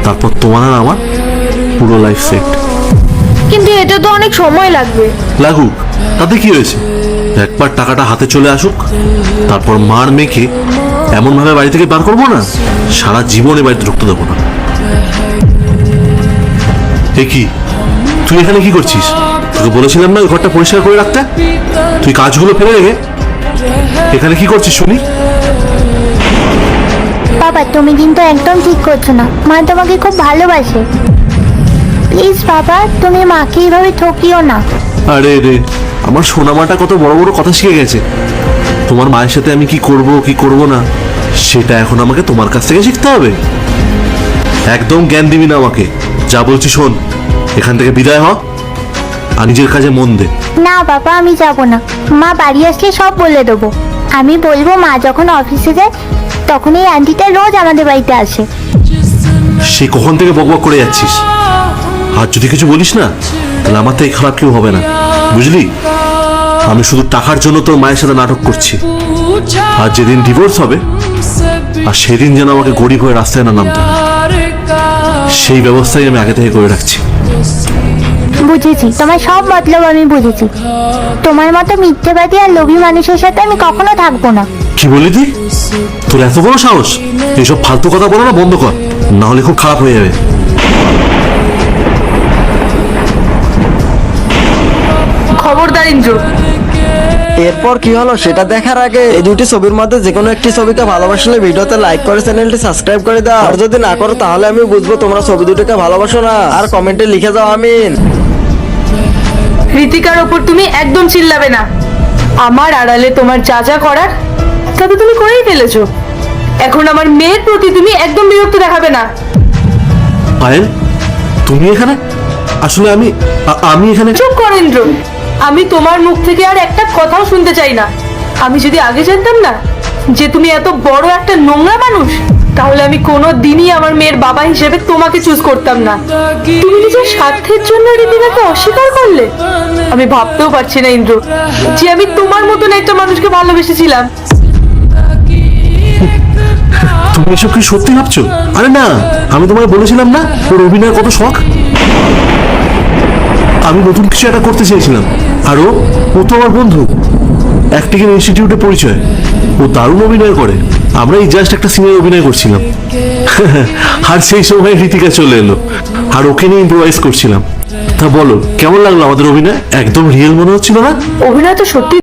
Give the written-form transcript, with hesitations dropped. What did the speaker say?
তারপর তোমার আর আমার পুরো লাইফ সেট। কিন্তু এতে তো অনেক সময় লাগবে। লাগুক, তাতে কি হয়েছে? একবার টাকাটা হাতে চলে আসুক, তারপর মার মেয়েকে এমন ভাবে বাড়ি থেকে বার করবো না, সারা জীবনে বাড়িতে ঢুকতে দেবো না। এ কি, তুই এখানে কি করছিস? তোকে বলেছিলাম না ওই ঘরটা পরিষ্কার করে রাখতে? তুই কাজগুলো ফেলে রেখে এখানে কি করছিস শুনি? বাবা, তুমি কিন্তু একদম ঠিক করছো না। মা তোমাকে খুব ভালোবাসে। প্লিজ বাবা, তুমি মাকে এইভাবে ঠকিও না। আরে রে, আমার সোনামাটা কত বড় বড় কথা শিখে গেছে। তোমার মায়ের সাথে আমি কি করব না সেটা এখন আমাকে তোমার কাছ থেকে শিখতে হবে? একদম জ্ঞান দিবি না আমাকে। যা বলছি শোন, এখান থেকে বিদায় হ আর নিজের কাজে মন দে। না বাবা, আমি যাব না। মা বাড়ি আসলে সব বলে দেবো। আমি বলবো মা যখন অফিসে যায় তখন এই আন্টিটা রোজ আমাদের বাড়িতে আসে। সে কখন থেকে বকবক করে যাচ্ছিস? আর যদি কিছু বলিস না, তাহলে আমার থেকে খারাপ কেউ হবে না, বুঝলি? আমি শুধু টাকার জন্য তোর মায়ের সাথে নাটক করছি। আর যেদিন ডিভোর্স হবে, আর সেদিন যেন আমাকে গরিব হয়ে রাস্তায় না নামতে হয়, সেই ব্যবস্থাই আমি আগে থেকে করে রাখছি। বুঝেছি, তোমার সব মতলব আমি বুঝেছি। তোমার মতো মিথ্যেবাদী আর লোভী মানুষের সাথে আমি কখনো থাকবো না। কি বলি তুই? তোর এত বড় সাহস? এইসব ফালতু কথা বলো না বন্ধ কর, না হলে খুব খারাপ হয়ে যাবে। খবরদার ইন্দ্র। এরপর কি হলো সেটা দেখার আগে এই দুটি ছবির মধ্যে যে কোনো একটি ছবিকে ভালোবাসলে ভিডিওতে লাইক করে চ্যানেলটি সাবস্ক্রাইব করে দাও। আর যদি না করো তাহলে আমি বুঝবো তোমরা ছবি দুটোকে ভালোবাসো না। আর কমেন্টে লিখে যাও আমিন। ঋতিকার ওপর তুমি একদম চিল্লাবে না। আমার আড়ালে তোমার যা যা করার তা তো তুমি করেই ফেলেছো। এখন আমার মেয়ের প্রতি তুমি একদম বিরক্ত দেখাবে না। পায়েল, তুমি এখানে? আসলে আমি এখানে। চুপ কর ইন্দ্র। আমি তোমার মুখ থেকে আর একটা কথাও শুনতে চাই না। আমি যদি আগে জানতাম না যে তুমি এত বড় একটা নোংরা মানুষ, তাহলে আমি কোনো দিনই আমার মেয়ের বাবা হিসেবে তোমাকে চুজ করতাম না। তুমি নিজের স্বার্থের জন্য ঋতিকাকে অস্বীকার করলে। আমি ভাবতেও পারছি না ইন্দ্র যে আমি তোমার মতন একটা মানুষকে ভালোবেসেছিলাম। তুমি এসব কি সত্যি ভাবছো? আরে না, আমি তোমায় বলেছিলাম না ওর অভিনয়ের কত শখ। আমি নতুন কিছু একটা করতে চেয়েছিলাম। আর ও তো আমার বন্ধু, অ্যাক্টিং ইনস্টিটিউটে পরিচয়। ও দারুণ অভিনয় করে। আমরা এই জাস্ট একটা সিনেমায় অভিনয় করছিলাম। আর সেই সময় ঋতিকা চলে এলো, আর ওকে নিয়ে ইম্প্রোভাইজ করছিলাম। তা বলো, কেমন লাগলো আমাদের অভিনয়? একদম রিয়েল মনে হচ্ছিল না? অভিনয় তো সত্যি